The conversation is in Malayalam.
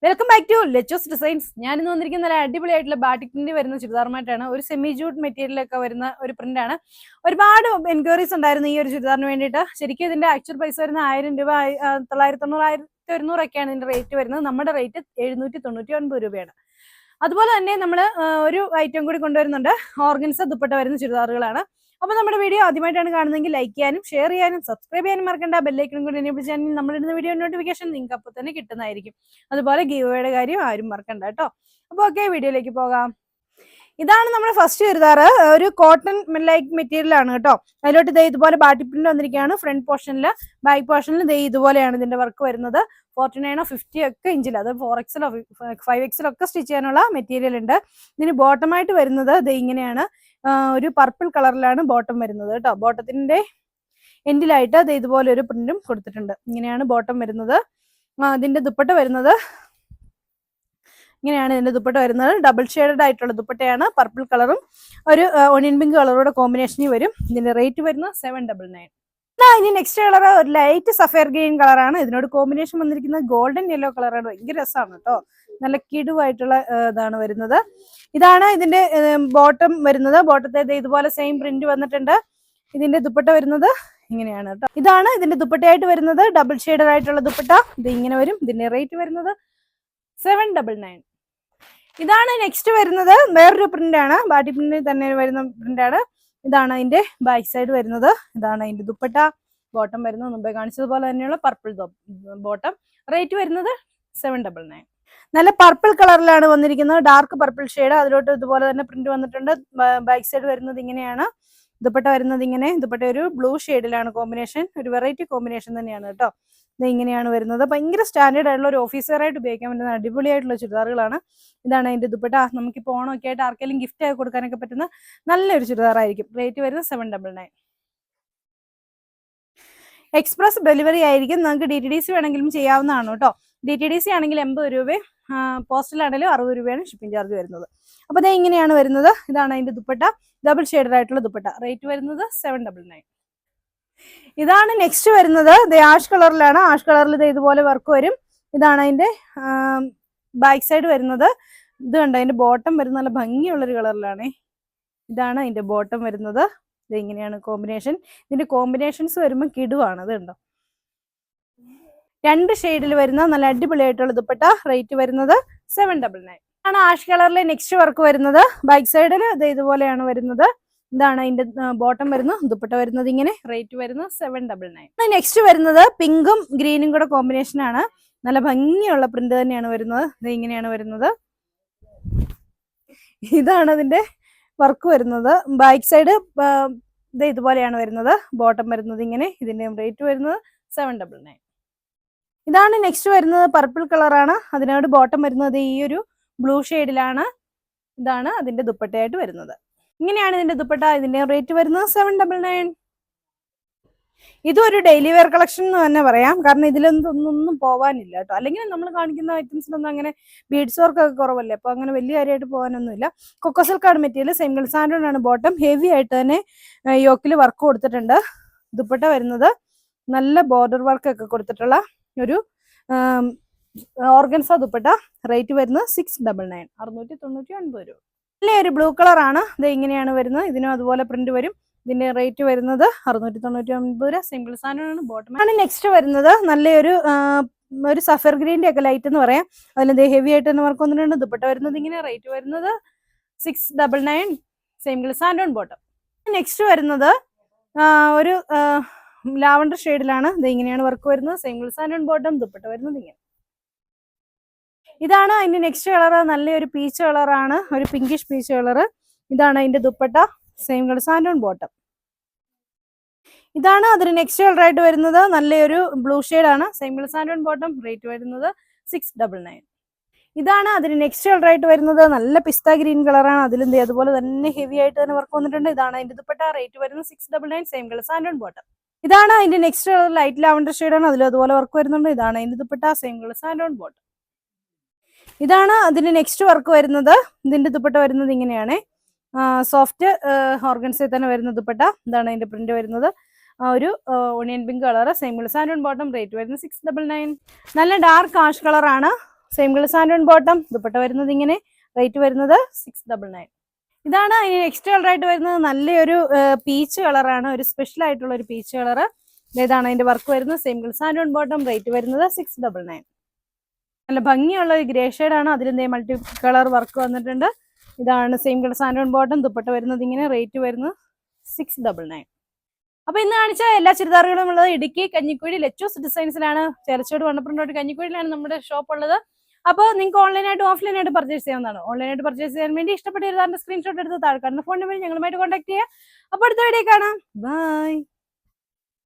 Welcome back to Lechos designs. ഞാൻ ഇന്ന് വന്നിരിക്കുന്ന നല്ല അടിപൊളിയായിട്ടുള്ള ബാറ്റിക് പ്രിന്റ് വരുന്ന ചുരിദാറുമായിട്ടാണ്. ഒരു സെമി ജൂട്ട് മെറ്റീരിയലൊക്കെ വരുന്ന ഒരു പ്രിന്റാണ്. ഒരുപാട് എൻക്വയറീസ് ഉണ്ടായിരുന്നു ഈ ഒരു ചുരിദാറിന് വേണ്ടിയിട്ട്. ശരിക്കും ഇതിന്റെ ആക്ച്വൽ പ്രൈസ് വരുന്ന 1000 രൂപ, 900, 1100 ഇതിന്റെ റേറ്റ് വരുന്നത്. നമ്മുടെ റേറ്റ് 799 രൂപയാണ്. അതുപോലെ തന്നെ നമ്മൾ ഒരു ഐറ്റം കൂടി കൊണ്ടുവരുന്നുണ്ട്. ഓർഗൻസ ദുപ്പട്ട വരുന്ന ചുരിദാറുകളാണ്. അപ്പോൾ നമ്മുടെ വീഡിയോ ആദ്യമായിട്ടാണ് കാണുന്നതെങ്കിൽ ലൈക്ക് ചെയ്യാനും ഷെയർ ചെയ്യാനും സബ്സ്ക്രൈബ് ചെയ്യാനും മറക്കണ്ട. ബെല്ലൈക്കനും കൂടി എനേബിൾ ചെയ്യാനും നമ്മളിടുന്ന വീഡിയോ നോട്ടിഫിക്കേഷൻ നിങ്ങൾക്ക് അപ്പോൾ തന്നെ കിട്ടുന്നതായിരിക്കും. അതുപോലെ ഗീവ് അവേയുടെ കാര്യം ആരും മറക്കണ്ട കേട്ടോ. അപ്പോൾ ഓക്കെ, വീഡിയോയിലേക്ക് പോകാം. ഇതാണ് നമ്മുടെ ഫസ്റ്റ് ചുരിദാറ്. ഒരു കോട്ടൺ ലൈക്ക് മെറ്റീരിയൽ ആണ് കേട്ടോ. അതിലോട്ട് ദേ ഇതുപോലെ ബാറ്റി പ്രിന്റ് വന്നിരിക്കുകയാണ്. ഫ്രണ്ട് പോർഷനിൽ, ബാക്ക് പോർഷനിൽ ദേ ഇതുപോലെയാണ് ഇതിന്റെ വർക്ക് വരുന്നത്. 49 50 ഒക്കെ ഇഞ്ചിൽ, അത് 4XL 5XL ഒക്കെ സ്റ്റിച്ച് ചെയ്യാനുള്ള മെറ്റീരിയൽ ഉണ്ട്. ഇതിന് ബോട്ടമായിട്ട് വരുന്നത് ദേ ഇങ്ങനെയാണ്. ഒരു പർപ്പിൾ കളറിലാണ് ബോട്ടം വരുന്നത് കേട്ടോ. ബോട്ടത്തിന്റെ എൻഡിലായിട്ട് ദേ ഇതുപോലെ ഒരു പ്രിന്റും കൊടുത്തിട്ടുണ്ട്. ഇങ്ങനെയാണ് ബോട്ടം വരുന്നത്. ഇതിന്റെ ദുപ്പട്ട വരുന്നത് ഇങ്ങനെയാണ്. ഇതിന്റെ ദുപ്പട്ട വരുന്നത് ഡബിൾ ഷെയ്ഡഡ് ആയിട്ടുള്ള ദുപ്പട്ടയാണ്. പർപ്പിൾ കളറും ഒരു ഒണിയൻ പിങ്ക് കളറോടെ കോമ്പിനേഷനിൽ വരും. ഇതിന്റെ റേറ്റ് വരുന്നത് 799. ഇനി നെക്സ്റ്റ് കളർ ഒരു ലൈറ്റ് സഫയർ ഗ്രീൻ കളറാണ്. ഇതിനോട് കോമ്പിനേഷൻ വന്നിരിക്കുന്നത് ഗോൾഡൻ യെല്ലോ കളറാണ്. ഭയങ്കര രസമാണ് കേട്ടോ. നല്ല കിടുവായിട്ടുള്ള ഇതാണ് വരുന്നത്. ഇതാണ് ഇതിന്റെ ബോട്ടം വരുന്നത്. ബോട്ടത്തെ ഇതുപോലെ സെയിം പ്രിന്റ് വന്നിട്ടുണ്ട്. ഇതിന്റെ ദുപ്പട്ട വരുന്നത് ഇങ്ങനെയാണ് കേട്ടോ. ഇതാണ് ഇതിന്റെ ദുപ്പട്ടയായിട്ട് വരുന്നത്. ഡബിൾ ഷെയ്ഡഡ് ആയിട്ടുള്ള ദുപ്പട്ട ഇത് ഇങ്ങനെ വരും. ഇതിന്റെ റേറ്റ് വരുന്നത് 799. ഇതാണ് നെക്സ്റ്റ് വരുന്നത്. വേറൊരു പ്രിന്റ് ആണ്. ബാറ്റി പ്രിന്റിൽ തന്നെ വരുന്ന പ്രിന്റ് ആണ്. ഇതാണ് അതിന്റെ ബാക്ക് സൈഡ് വരുന്നത്. ഇതാണ് അതിന്റെ ദുപ്പട്ട. ബോട്ടം വരുന്നത് മുമ്പേ കാണിച്ചതുപോലെ തന്നെയുള്ള പർപ്പിൾ ബോട്ടം. റേറ്റ് വരുന്നത് 799. നല്ല പർപ്പിൾ കളറിലാണ് വന്നിരിക്കുന്നത്. Dark purple shade. അതിലോട്ട് ഇതുപോലെ തന്നെ പ്രിന്റ് വന്നിട്ടുണ്ട്. ബാക്ക് സൈഡ് വരുന്നത് ഇങ്ങനെയാണ്. ദുപ്പട്ട വരുന്നത് ഇങ്ങനെ. ദുപ്പട്ട ഒരു ബ്ലൂ ഷെയ്ഡിലാണ് കോമ്പിനേഷൻ. ഒരു വെറൈറ്റി കോമ്പിനേഷൻ തന്നെയാണ് കേട്ടോ. ഇത് ഇങ്ങനെയാണ് വരുന്നത്. ഭയങ്കര സ്റ്റാൻഡേർഡ് ആയിട്ടുള്ള ഒരു ഓഫീസറായിട്ട് ഉപയോഗിക്കാൻ പറ്റുന്ന അടിപൊളിയായിട്ടുള്ള ചുരിദാറുകളാണ്. ഇതാണ് അതിന്റെ ദുപ്പട്ട. നമുക്കിപ്പോൾ ഓണമൊക്കെ ആയിട്ട് ആർക്കെങ്കിലും ഗിഫ്റ്റ് ആയി കൊടുക്കാനൊക്കെ പറ്റുന്ന നല്ലൊരു ചുരിദാറായിരിക്കും. റേറ്റ് വരുന്നത് 799. എക്സ്പ്രസ് ഡെലിവറി ആയിരിക്കും. നമുക്ക് DTDC വേണമെങ്കിലും ചെയ്യാവുന്നതാണ് കേട്ടോ. DTDC ആണെങ്കിൽ 80 രൂപയും പോസ്റ്റലാണെങ്കിലും 60 രൂപയാണ് ഷിപ്പിംഗ് ചാർജ് വരുന്നത്. അപ്പോൾ ഇത് ഇങ്ങനെയാണ് വരുന്നത്. ഇതാണ് അതിന്റെ ദുപ്പട്ട. ഡബിൾ ഷെയ്ഡഡ് ആയിട്ടുള്ള ദുപ്പട്ട. റേറ്റ് വരുന്നത് 799. ഇതാണ് നെക്സ്റ്റ് വരുന്നത്. ഇത് ആഷ് കളറിലാണ്. ആഷ് കളറിൽ ഇത് ഇതുപോലെ വർക്ക് വരും. ഇതാണ് അതിന്റെ ബാക്ക് സൈഡ് വരുന്നത്. ഇത് കണ്ടോ, അതിന്റെ ബോട്ടം വരുന്ന നല്ല ഭംഗിയുള്ളൊരു കളറിലാണ്. ഇതാണ് അതിന്റെ ബോട്ടം വരുന്നത്. ഇത് ഇങ്ങനെയാണ് കോമ്പിനേഷൻ. ഇതിന്റെ കോമ്പിനേഷൻസ് വരുമ്പോൾ കിടുവാണ്. അത് കണ്ടോ, 2 ഷെയ്ഡിൽ വരുന്ന നല്ല അടിപൊളിയായിട്ടുള്ള ദുപ്പട്ട. റേറ്റ് വരുന്നത് 799. ആണ് ആഷ് കളറിലെ നെക്സ്റ്റ് വർക്ക് വരുന്നത്. ബാക്ക് സൈഡിൽ ഇത് ഇതുപോലെയാണ് വരുന്നത്. ഇതാണ് അതിന്റെ ബോട്ടം വരുന്നത്. ദുപ്പട്ട വരുന്നത് ഇങ്ങനെ. റേറ്റ് വരുന്നത് 799. നെക്സ്റ്റ് വരുന്നത് പിങ്കും ഗ്രീനും കൂടെ കോമ്പിനേഷൻ ആണ്. നല്ല ഭംഗിയുള്ള പ്രിന്റ് തന്നെയാണ് വരുന്നത്. ഇത് ഇങ്ങനെയാണ് വരുന്നത്. ഇതാണ് അതിന്റെ വർക്ക് വരുന്നത്. ബാക്ക് സൈഡ് ഇത് ഇതുപോലെയാണ് വരുന്നത്. ബോട്ടം വരുന്നത് ഇങ്ങനെ. ഇതിന്റെ റേറ്റ് വരുന്നത് 799. ഇതാണ് നെക്സ്റ്റ് വരുന്നത്. പർപ്പിൾ കളറാണ്. അതിനോട് ബോട്ടം വരുന്നത് ഈ ഒരു ബ്ലൂ ഷെയ്ഡിലാണ്. ഇതാണ് അതിന്റെ ദുപ്പട്ടയായിട്ട് വരുന്നത്. ഇങ്ങനെയാണ് ഇതിന്റെ ദുപ്പട്ട. ഇതിന്റെ റേറ്റ് വരുന്നത് 799. ഇതും ഒരു ഡെയിലി വെയർ കളക്ഷൻ എന്ന് തന്നെ പറയാം. കാരണം ഇതിലൊന്നും പോവാനില്ല കേട്ടോ. അല്ലെങ്കിൽ നമ്മൾ കാണിക്കുന്ന ഐറ്റംസിലൊന്നും അങ്ങനെ ബീഡ്സ് വർക്ക് ഒക്കെ കുറവല്ലേ. അപ്പോൾ അങ്ങനെ വലിയ കാര്യമായിട്ട് പോകാനൊന്നുമില്ല. കൊക്കോ സിൽക്കാണ് മെറ്റീരിയൽ. സിംഗിൾ സാൻഡോൺ ആണ് ബോട്ടം. ഹെവി ആയിട്ട് തന്നെ യോക്കിൽ വർക്ക് കൊടുത്തിട്ടുണ്ട്. ദുപ്പട്ട വരുന്നത് നല്ല ബോർഡർ വർക്ക് ഒക്കെ കൊടുത്തിട്ടുള്ള ഒരു ഓർഗൻസ ദുപ്പട്ട. റേറ്റ് വരുന്നത് 699. 699 രൂപ. നല്ല ഒരു ബ്ലൂ കളറാണ്. ഇത് ഇങ്ങനെയാണ് വരുന്നത്. ഇതിനും അതുപോലെ പ്രിന്റ് വരും. ഇതിന്റെ റേറ്റ് വരുന്നത് 699 രൂപ. സിംഗിൾ സാധനമാണ്. ബോട്ടം ആണ് നെക്സ്റ്റ് വരുന്നത്. നല്ലൊരു ഒരു സഫർ ഗ്രീൻ്റെ ഒക്കെ ലൈറ്റ് എന്ന് പറയാം. അതിൽ ഹെവി ആയിട്ട് തന്നെ വർക്ക് വന്നിട്ടുണ്ട്. ദുപ്പട്ട വരുന്നത് ഇങ്ങനെ. റേറ്റ് വരുന്നത് 699. Single santoon bottom. നെക്സ്റ്റ് വരുന്നത് ഒരു ലാവണ്ടർ ഷെയ്ഡിലാണ്. ഇത് ഇങ്ങനെയാണ് വർക്ക് വരുന്നത്. Single santoon bottom. ദുപ്പട്ട വരുന്നത് ഇങ്ങനെ. ഇതാണ് അതിന്റെ നെക്സ്റ്റ് കളർ. നല്ലൊരു പീച്ച് കളറാണ്. ഒരു പിങ്കിഷ് പീച്ച് കളർ. ഇതാണ് അതിന്റെ ദുപ്പട്ട. Single santoon bottom. ഇതാണ് അതിന് നെക്സ്റ്റ് കളറായിട്ട് വരുന്നത്. നല്ലൊരു ബ്ലൂ ഷെയ്ഡാണ്. Single santoon bottom. റേറ്റ് വരുന്നത് 699. ഇതാണ് അതിന് നെക്സ്റ്റ് കളറായിട്ട് വരുന്നത്. നല്ല പിസ്ത ഗ്രീൻ കളറാണ്. അതിലും അതുപോലെ തന്നെ ഹെവി ആയിട്ട് തന്നെ വർക്ക് വന്നിട്ടുണ്ട്. ഇതാണ് അതിന്റെ ദുപ്പട്ട. റേറ്റ് വരുന്നത് 699. Single santoon bottom. ഇതാണ് അതിന്റെ നെക്സ്റ്റ് കളർ. ലൈറ്റ് ലാവണ്ടർ ഷെയ്ഡാണ്. അതിലും അതുപോലെ വർക്ക് വരുന്നുണ്ട്. ഇതാണ് അതിന്റെ ദുപ്പട്ട. Single santoon bottom. ഇതാണ് അതിന്റെ നെക്സ്റ്റ് വർക്ക് വരുന്നത്. ഇതിന്റെ ദുപ്പട്ട വരുന്നത് ഇങ്ങനെയാണ്. സോഫ്റ്റ് ഓർഗൻസിൽ തന്നെ വരുന്ന ദുപ്പട്ട. ഇതാണ് അതിന്റെ പ്രിന്റ് വരുന്നത്. ഒരു onion pink colour. Single santoon bottom. Rate വരുന്നത് 699. നല്ല ഡാർക്ക് ആഷ് കളറാണ്. Same colour santoon bottom, dupatta വരുന്നത് ഇങ്ങനെ, റേറ്റ് വരുന്നത് 699. ഇതാണ് ഇനി നെക്സ്റ്റ് കളർ ആയിട്ട് വരുന്നത്. നല്ലൊരു പീച്ച് കളറാണ്, ഒരു സ്പെഷ്യൽ ആയിട്ടുള്ള ഒരു പീച്ച് കളർ. ഇതാണ് അതിന്റെ വർക്ക് വരുന്നത്. Same colour santoon bottom, rate വരുന്നത് 699. നല്ല ഭംഗിയുള്ള ഒരു ഗ്രേ ഷെയ്ഡാണ്, അതിലെന്തേ മൾട്ടി കളർ വർക്ക് വന്നിട്ടുണ്ട്. ഇതാണ് same colour santoon bottom, dupatta വരുന്നത് ഇങ്ങനെ, റേറ്റ് വരുന്നത് 699. അപ്പൊ ഇന്ന് കാണിച്ച എല്ലാ ചുരിദാറുകളും ഉള്ളത് ഇടുക്കി കഞ്ഞിക്കുഴി ലെച്ചൂസ് ഡിസൈൻസിലാണ്. ചേർച്ചോട് വണ്ണപ്പുറത്തോട്ട് കഞ്ഞിക്കുഴിയിലാണ് നമ്മുടെ ഷോപ്പ് ഉള്ളത്. അപ്പോൾ നിങ്ങൾക്ക് ഓൺലൈനായിട്ട് ഓഫ്ലൈനായിട്ട് പർച്ചേസ് ചെയ്യാവുന്നതാണ്. ഓൺലൈനായിട്ട് പർച്ചേസ് ചെയ്യാൻ വേണ്ടി ഇഷ്ടപ്പെട്ട ചുരിദാറിന്റെ സ്ക്രീൻഷോട്ട് എടുത്ത് താഴെ കാണുന്ന ഫോൺ നമ്പറിൽ ഞങ്ങളുമായിട്ട് കോൺടാക്ട് ചെയ്യുക. അപ്പോൾ അടുത്ത വീഡിയോ കാണാം. ബൈ.